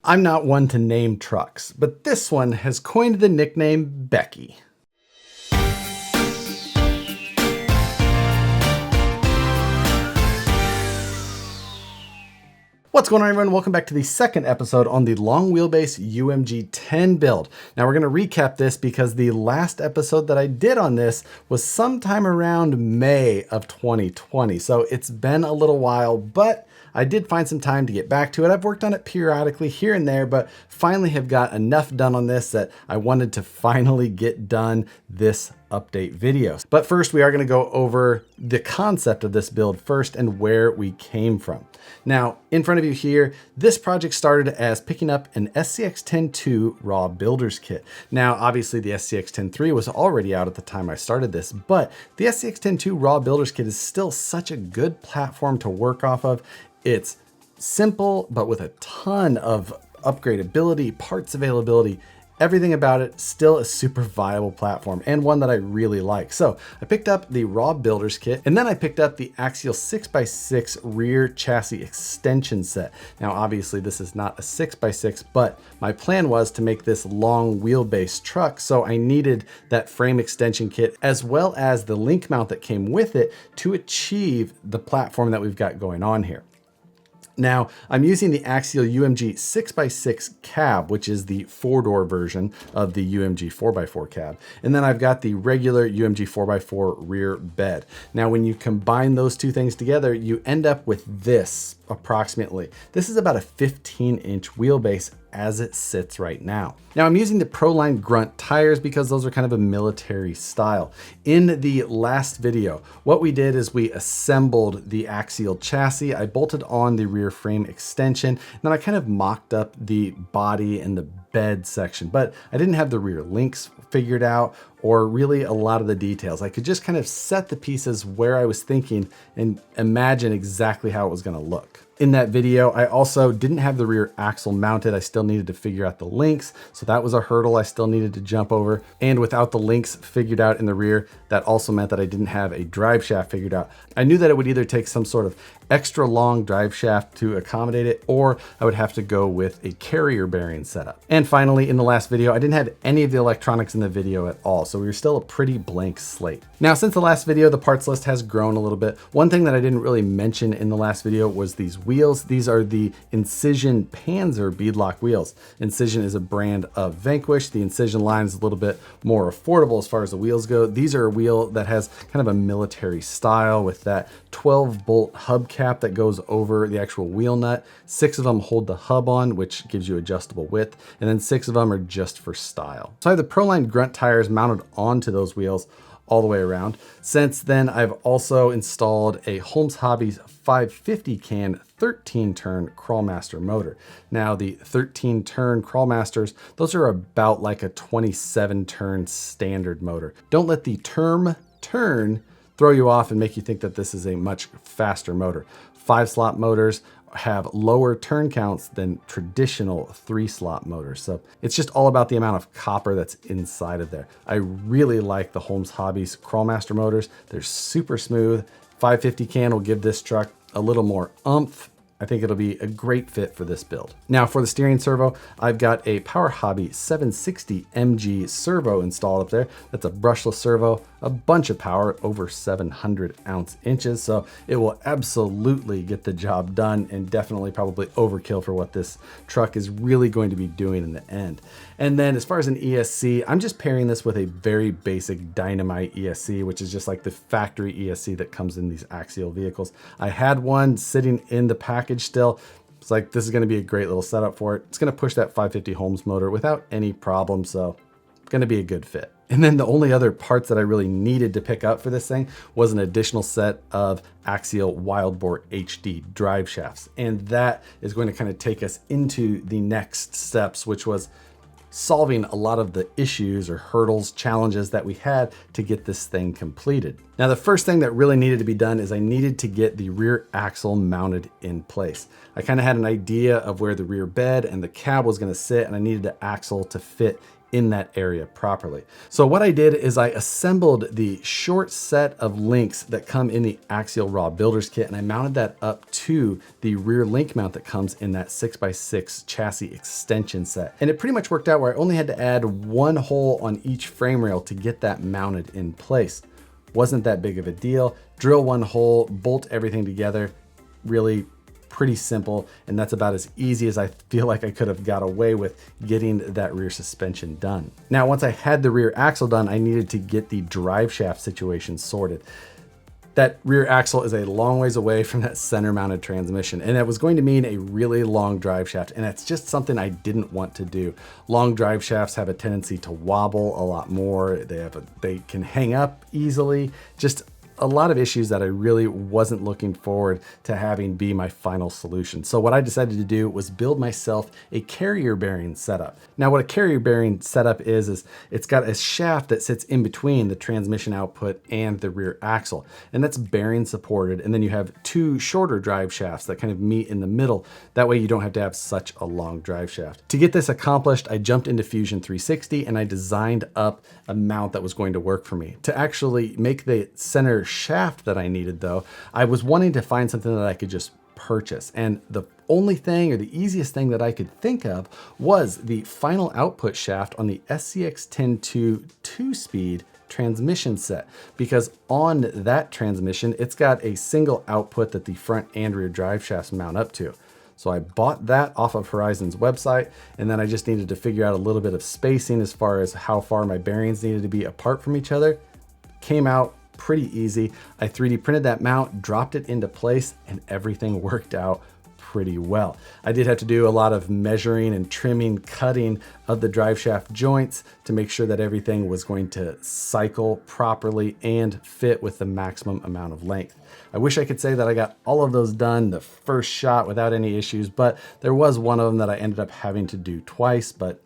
I'm not one to name trucks, but this one has coined the nickname Becky. What's going on, everyone? Welcome back to the second episode on the Long Wheelbase UMG10 build. Now we're going to recap this because the last episode that I did on this was sometime around May of 2020. So it's been a little while, but I did find some time to get back to it. I've worked on it periodically here and there, but finally have got enough done on this that I wanted to finally get done this update video. But first, we are going to go over the concept of this build first and where we came from. Now, in front of you here, this project started as picking up an SCX10-II raw builder's kit. Now, obviously the SCX10-III was already out at the time I started this, but the SCX10-II raw builder's kit is still such a good platform to work off of. It's simple, but with a ton of upgradability, parts availability, everything about it, still a super viable platform and one that I really like. So I picked up the raw builder's kit, and then I picked up the Axial 6x6 rear chassis extension set. Now, obviously this is not a 6x6, but my plan was to make this long wheelbase truck. So I needed that frame extension kit as well as the link mount that came with it to achieve the platform that we've got going on here. Now, I'm using the Axial UMG 6x6 cab, which is the 4-door version of the UMG 4x4 cab. And then I've got the regular UMG 4x4 rear bed. Now, when you combine those two things together, you end up with this approximately. This is about a 15-inch wheelbase as it sits right now. Now I'm using the Proline Grunt tires because those are kind of a military style. In the last video, what we did is we assembled the Axial chassis. I bolted on the rear frame extension, and then I kind of mocked up the body and the bed section, but I didn't have the rear links figured out or really a lot of the details. I could just kind of set the pieces where I was thinking and imagine exactly how it was going to look. In that video, I also didn't have the rear axle mounted. I still needed to figure out the links. So that was a hurdle I still needed to jump over. And without the links figured out in the rear, that also meant that I didn't have a drive shaft figured out. I knew that it would either take some sort of extra long drive shaft to accommodate it, or I would have to go with a carrier bearing setup. And finally, in the last video, I didn't have any of the electronics in the video at all. So we were still a pretty blank slate. Now, since the last video, the parts list has grown a little bit. One thing that I didn't really mention in the last video was these wheels. These are the Incision Panzer beadlock wheels. Incision is a brand of Vanquish. The Incision line is a little bit more affordable as far as the wheels go. These are a wheel that has kind of a military style with that 12-bolt hubcap that goes over the actual wheel nut. 6 of them hold the hub on, which gives you adjustable width, and then 6 of them are just for style. So I have the Proline Grunt tires mounted onto those wheels all the way around. Since then, I've also installed a Holmes Hobbies 550 can 13-turn Crawlmaster motor. Now, the 13-turn Crawlmasters, those are about like a 27-turn standard motor. Don't let the term turn throw you off and make you think that this is a much faster motor. 5-slot motors have lower turn counts than traditional 3-slot motors. So it's just all about the amount of copper that's inside of there. I really like the Holmes Hobbies Crawlmaster motors. They're super smooth. 550 can will give this truck a little more oomph. I think it'll be a great fit for this build. Now for the steering servo, I've got a Power Hobby 760 MG servo installed up there. That's a brushless servo, a bunch of power, over 700 ounce-inches. So it will absolutely get the job done and definitely probably overkill for what this truck is really going to be doing in the end. And then as far as an ESC, I'm just pairing this with a very basic Dynamite ESC, which is just like the factory ESC that comes in these Axial vehicles. I had one sitting in the package still. It's like, this is going to be a great little setup for it. It's going to push that 550 Holmes motor without any problem. So it's going to be a good fit. And then the only other parts that I really needed to pick up for this thing was an additional set of Axial Wildbore HD drive shafts. And that is going to kind of take us into the next steps, which was solving a lot of the issues or hurdles, challenges that we had to get this thing completed. Now, the first thing that really needed to be done is I needed to get the rear axle mounted in place. I kind of had an idea of where the rear bed and the cab was going to sit, and I needed the axle to fit in that area properly. So what I did is I assembled the short set of links that come in the Axial Raw Builders Kit, and I mounted that up to the rear link mount that comes in that 6x6 chassis extension set. And it pretty much worked out where I only had to add one hole on each frame rail to get that mounted in place. Wasn't that big of a deal. Drill one hole, bolt everything together, really pretty simple, and that's about as easy as I feel like I could have got away with getting that rear suspension done. Now, once I had the rear axle done, I needed to get the drive shaft situation sorted. That rear axle is a long ways away from that center mounted transmission, and that was going to mean a really long drive shaft, and that's just something I didn't want to do. Long drive shafts have a tendency to wobble a lot more. They can hang up easily. Just a lot of issues that I really wasn't looking forward to having be my final solution. So what I decided to do was build myself a carrier bearing setup. Now what a carrier bearing setup is it's got a shaft that sits in between the transmission output and the rear axle, and that's bearing supported. And then you have two shorter drive shafts that kind of meet in the middle. That way you don't have to have such a long drive shaft. To get this accomplished, I jumped into Fusion 360 and I designed up a mount that was going to work for me. To actually make the center shaft that I needed though, I was wanting to find something that I could just purchase. And the only thing, or the easiest thing that I could think of, was the final output shaft on the SCX10-II 2-speed transmission set, because on that transmission, it's got a single output that the front and rear drive shafts mount up to. So I bought that off of Horizon's website, and then I just needed to figure out a little bit of spacing as far as how far my bearings needed to be apart from each other. Came out pretty easy. I 3D printed that mount, dropped it into place, and everything worked out pretty well. I did have to do a lot of measuring and trimming, cutting of the drive shaft joints to make sure that everything was going to cycle properly and fit with the maximum amount of length. I wish I could say that I got all of those done the first shot without any issues, but there was one of them that I ended up having to do twice, but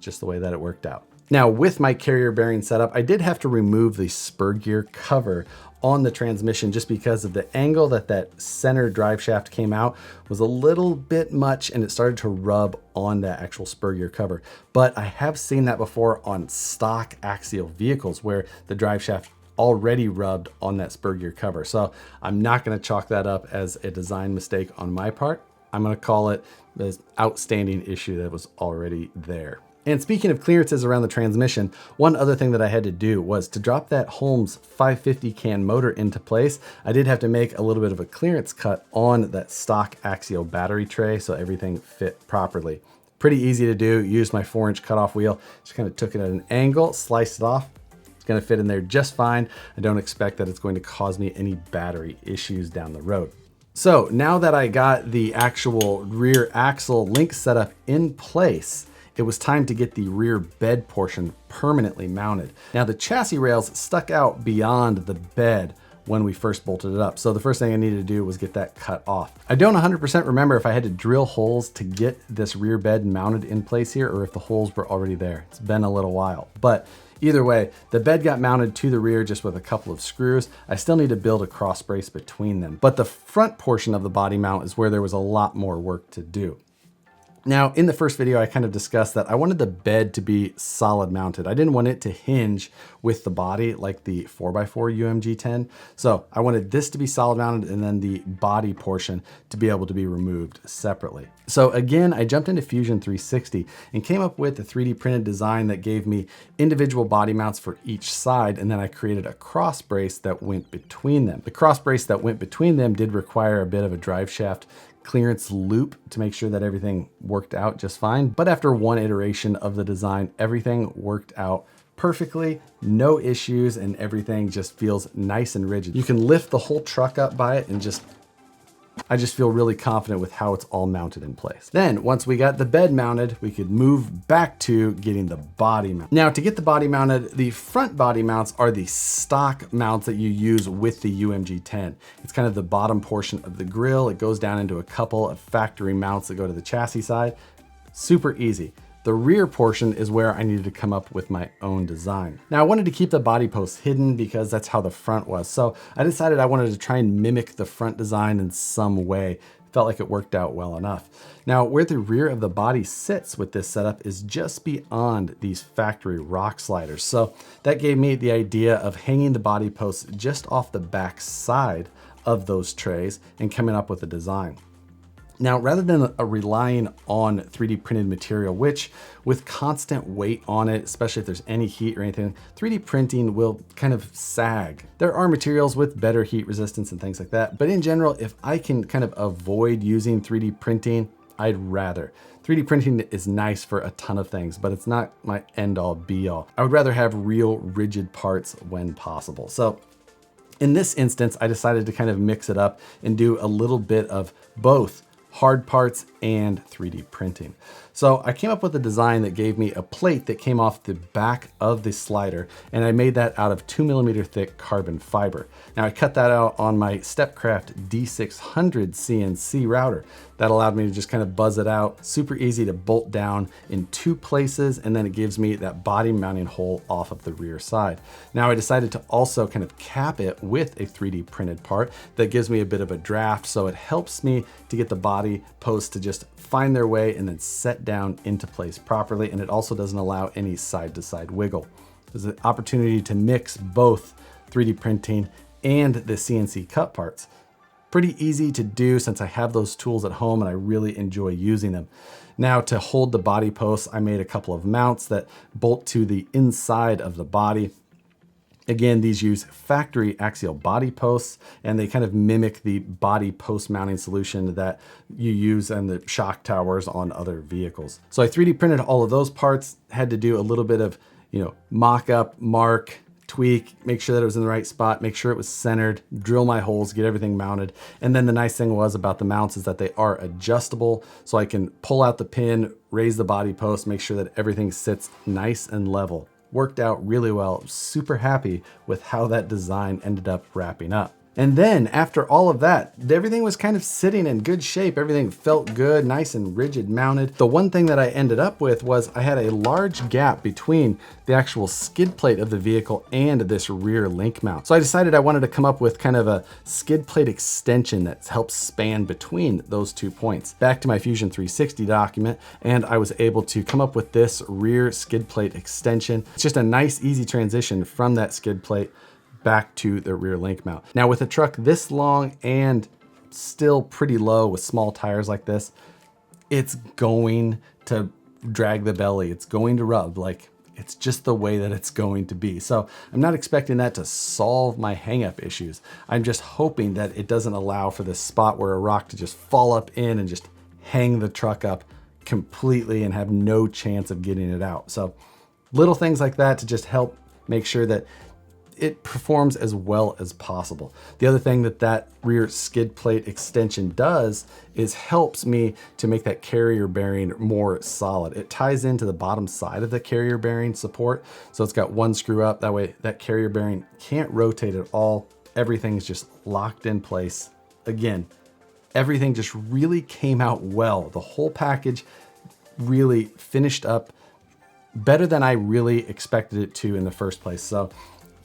just the way that it worked out. Now, with my carrier bearing setup, I did have to remove the spur gear cover on the transmission just because of the angle that center drive shaft came out was a little bit much, and it started to rub on that actual spur gear cover. But I have seen that before on stock Axial vehicles where the drive shaft already rubbed on that spur gear cover. So I'm not going to chalk that up as a design mistake on my part. I'm going to call it an outstanding issue that was already there. And speaking of clearances around the transmission, one other thing that I had to do was to drop that Holmes 550 can motor into place. I did have to make a little bit of a clearance cut on that stock Axial battery tray so everything fit properly. Pretty easy to do. Used my 4-inch cutoff wheel, just kind of took it at an angle, sliced it off. It's going to fit in there just fine. I don't expect that it's going to cause me any battery issues down the road. So now that I got the actual rear axle link setup in place, it was time to get the rear bed portion permanently mounted. Now the chassis rails stuck out beyond the bed when we first bolted it up. So the first thing I needed to do was get that cut off. I don't 100% remember if I had to drill holes to get this rear bed mounted in place here or if the holes were already there. It's been a little while, but either way, the bed got mounted to the rear just with a couple of screws. I still need to build a cross brace between them, but the front portion of the body mount is where there was a lot more work to do. Now, in the first video, I kind of discussed that I wanted the bed to be solid mounted. I didn't want it to hinge with the body like the 4x4 UMG10. So I wanted this to be solid mounted and then the body portion to be able to be removed separately. So again, I jumped into Fusion 360 and came up with a 3D printed design that gave me individual body mounts for each side. And then I created a cross brace that went between them. The cross brace that went between them did require a bit of a drive shaft clearance loop to make sure that everything worked out just fine. But after one iteration of the design, everything worked out perfectly, no issues, and everything just feels nice and rigid. You can lift the whole truck up by it and I just feel really confident with how it's all mounted in place. Then once we got the bed mounted, we could move back to getting the body mount. Now to get the body mounted, the front body mounts are the stock mounts that you use with the UMG10. It's kind of the bottom portion of the grille. It goes down into a couple of factory mounts that go to the chassis side. Super easy. The rear portion is where I needed to come up with my own design. Now I wanted to keep the body posts hidden because that's how the front was. So I decided I wanted to try and mimic the front design in some way. felt like it worked out well enough. Now, where the rear of the body sits with this setup is just beyond these factory rock sliders. So that gave me the idea of hanging the body posts just off the back side of those trays and coming up with a design. Now, rather than relying on 3D printed material, which with constant weight on it, especially if there's any heat or anything, 3D printing will kind of sag. There are materials with better heat resistance and things like that, but in general, if I can kind of avoid using 3D printing, I'd rather. 3D printing is nice for a ton of things, but it's not my end all be all. I would rather have real rigid parts when possible. So in this instance, I decided to kind of mix it up and do a little bit of both hard parts and 3D printing. So I came up with a design that gave me a plate that came off the back of the slider, and I made that out of 2mm thick carbon fiber. Now I cut that out on my Stepcraft D600 CNC router. That allowed me to just kind of buzz it out. Super easy to bolt down in 2 places, and then it gives me that body mounting hole off of the rear side. Now I decided to also kind of cap it with a 3D printed part that gives me a bit of a draft, so it helps me to get the body posts to just find their way and then set down into place properly, and it also doesn't allow any side-to-side wiggle. There's an opportunity to mix both 3D printing and the CNC cut parts. Pretty easy to do since I have those tools at home and I really enjoy using them. Now, to hold the body posts, I made a couple of mounts that bolt to the inside of the body. Again, these use factory axial body posts, and they kind of mimic the body post mounting solution that you use in the shock towers on other vehicles. So I 3D printed all of those parts, had to do a little bit of, mock up, mark, tweak, make sure that it was in the right spot, make sure it was centered, drill my holes, get everything mounted. And then the nice thing was about the mounts is that they are adjustable, so I can pull out the pin, raise the body post, make sure that everything sits nice and level. Worked out really well. Super happy with how that design ended up wrapping up. And then after all of that, everything was kind of sitting in good shape. Everything felt good, nice and rigid mounted. The one thing that I ended up with was I had a large gap between the actual skid plate of the vehicle and this rear link mount. So I decided I wanted to come up with kind of a skid plate extension that helps span between those 2 points. Back to my Fusion 360 document, and I was able to come up with this rear skid plate extension. It's just a nice, easy transition from that skid plate back to the rear link mount. Now with a truck this long and still pretty low with small tires like this, it's going to drag the belly. It's going to rub, like it's just the way that it's going to be. So I'm not expecting that to solve my hang-up issues. I'm just hoping that it doesn't allow for this spot where a rock to just fall up in and just hang the truck up completely and have no chance of getting it out. So little things like that to just help make sure that it performs as well as possible. The other thing that rear skid plate extension does is helps me to make that carrier bearing more solid. It ties into the bottom side of the carrier bearing support. So it's got one screw up. That way that carrier bearing can't rotate at all. Everything's just locked in place. Again, everything just really came out well. The whole package really finished up better than I really expected it to in the first place. So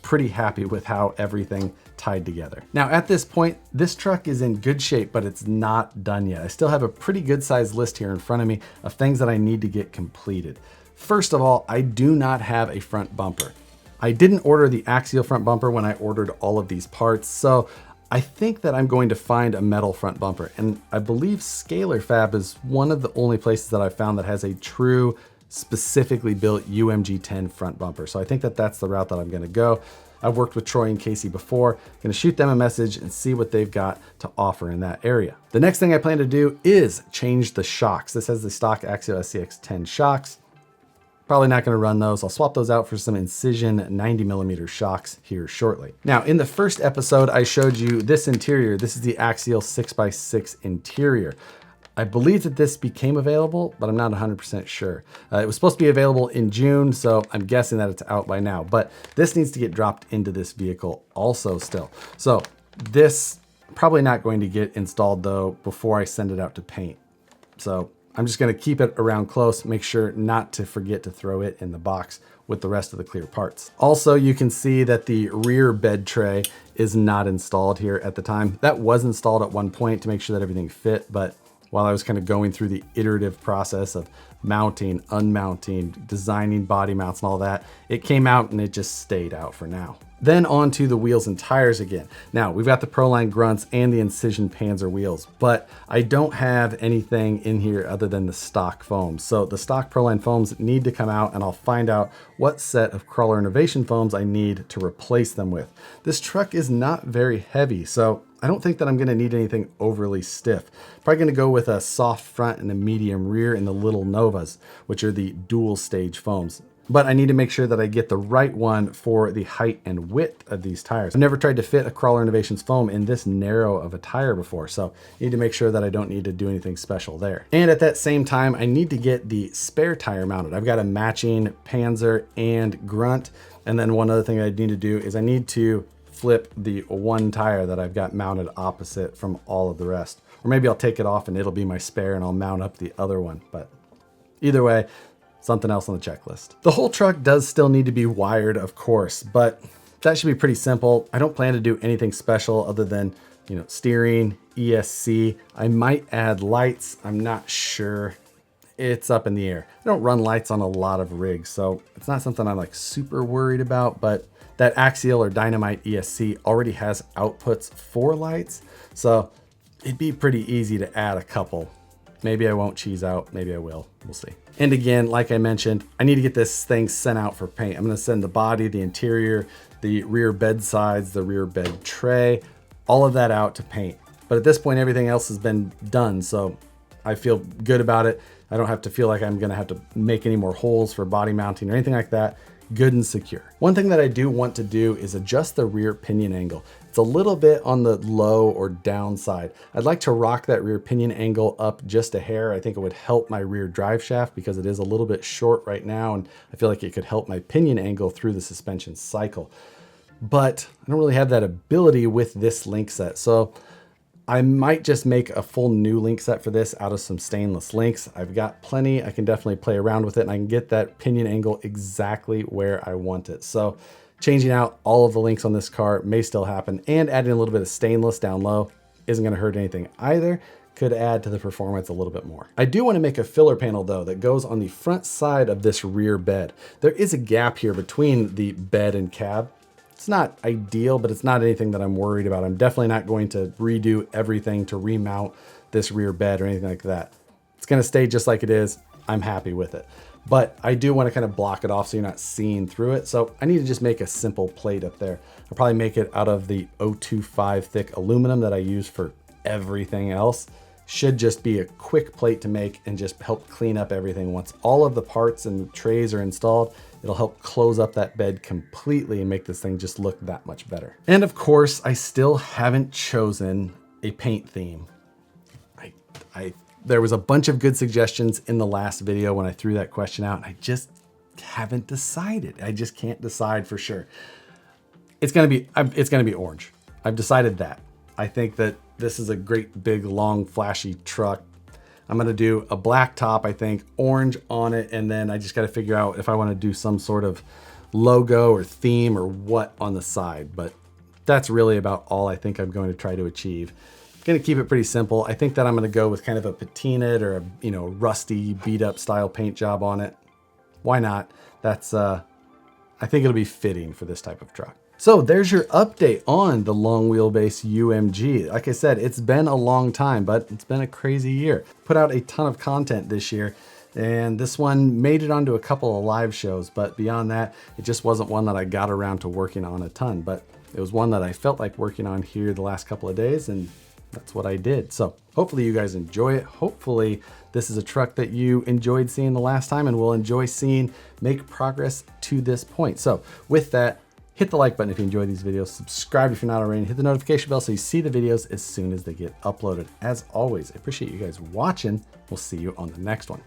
pretty happy with how everything tied together. Now at this point, this truck is in good shape, but it's not done yet. I still have a pretty good sized list here in front of me of things that I need to get completed. First of all, I do not have a front bumper. I didn't order the axial front bumper when I ordered all of these parts, so I think that I'm going to find a metal front bumper. And I believe Scalar Fab is one of the only places that I've found that has a true specifically built UMG10 front bumper. So I think that that's the route that I'm gonna go. I've worked with Troy and Casey before. I'm gonna shoot them a message and see what they've got to offer in that area. The next thing I plan to do is change the shocks. This has the stock Axial SCX10 shocks. Probably not gonna run those. I'll swap those out for some Incision 90mm shocks here shortly. Now, in the first episode, I showed you this interior. This is the Axial 6x6 interior. I believe that this became available, but I'm not 100% sure. It was supposed to be available in June, so I'm guessing that it's out by now, but this needs to get dropped into this vehicle also still. So this probably not going to get installed though before I send it out to paint. So I'm just gonna keep it around close, make sure not to forget to throw it in the box with the rest of the clear parts. Also, you can see that the rear bed tray is not installed here at the time. That was installed at one point to make sure that everything fit, but while I was kind of going through the iterative process of mounting, unmounting, designing body mounts and all that, it came out and it just stayed out for now. Then on to the wheels and tires again. Now we've got the Proline Grunts and the Incision Panzer wheels, but I don't have anything in here other than the stock foams. So the stock Proline foams need to come out, and I'll find out what set of Crawler Innovation foams I need to replace them with. This truck is not very heavy, so I don't think that I'm gonna need anything overly stiff. Probably gonna go with a soft front and a medium rear in the Little Novas, which are the dual stage foams. But I need to make sure that I get the right one for the height and width of these tires. I've never tried to fit a Crawler Innovations foam in this narrow of a tire before, so I need to make sure that I don't need to do anything special there. And at that same time, I need to get the spare tire mounted. I've got a matching Panzer and Grunt, and then one other thing I need to do is I need to flip the one tire that I've got mounted opposite from all of the rest. Or maybe I'll take it off and it'll be my spare and I'll mount up the other one. But either way, something else on the checklist. The whole truck does still need to be wired, of course, but that should be pretty simple. I don't plan to do anything special other than, you know, steering, ESC. I might add lights. I'm not sure. It's up in the air. I don't run lights on a lot of rigs, so it's not something I'm like super worried about, but that Axial or Dynamite ESC already has outputs for lights, so it'd be pretty easy to add a couple. Maybe I won't cheese out, maybe I will, we'll see. And again, like I mentioned, I need to get this thing sent out for paint. I'm gonna send the body, the interior, the rear bed sides, the rear bed tray, all of that out to paint. But at this point, everything else has been done, so I feel good about it. I don't have to feel like I'm gonna have to make any more holes for body mounting or anything like that. Good and secure. One thing that I do want to do is adjust the rear pinion angle. It's a little bit on the low or down side. I'd like to rock that rear pinion angle up just a hair. I think it would help my rear drive shaft because it is a little bit short right now, and I feel like it could help my pinion angle through the suspension cycle. But I don't really have that ability with this link set. So I might just make a full new link set for this out of some stainless links. I've got plenty. I can definitely play around with it, and I can get that pinion angle exactly where I want it. So changing out all of the links on this car may still happen, and adding a little bit of stainless down low isn't gonna hurt anything either. Could add to the performance a little bit more. I do want to make a filler panel though that goes on the front side of this rear bed. There is a gap here between the bed and cab. It's not ideal, but it's not anything that I'm worried about. I'm definitely not going to redo everything to remount this rear bed or anything like that. It's gonna stay just like it is. I'm happy with it. But I do want to kind of block it off so you're not seeing through it. So I need to just make a simple plate up there. I'll probably make it out of the 025 thick aluminum that I use for everything else. Should just be a quick plate to make and just help clean up everything. Once all of the parts and trays are installed, it'll help close up that bed completely and make this thing just look that much better. And of course, I still haven't chosen a paint theme. There was a bunch of good suggestions in the last video when I threw that question out, and I just haven't decided. I just can't decide for sure. It's gonna be orange. I've decided that. I think that this is a great, big, long, flashy truck. I'm gonna do a black top, I think, orange on it, and then I just gotta figure out if I wanna do some sort of logo or theme or what on the side, but that's really about all I think I'm going to try to achieve. I'm gonna keep it pretty simple. I think that I'm gonna go with kind of a patinaed or a rusty, beat up style paint job on it. Why not? That's, I think it'll be fitting for this type of truck. So there's your update on the Long Wheelbase UMG. Like I said, it's been a long time, but it's been a crazy year. Put out a ton of content this year, and this one made it onto a couple of live shows, but beyond that, it just wasn't one that I got around to working on a ton, but it was one that I felt like working on here the last couple of days, and that's what I did. So hopefully you guys enjoy it. Hopefully this is a truck that you enjoyed seeing the last time and will enjoy seeing make progress to this point. So with that, hit the like button if you enjoy these videos, subscribe if you're not already, and hit the notification bell so you see the videos as soon as they get uploaded. As always, I appreciate you guys watching. We'll see you on the next one.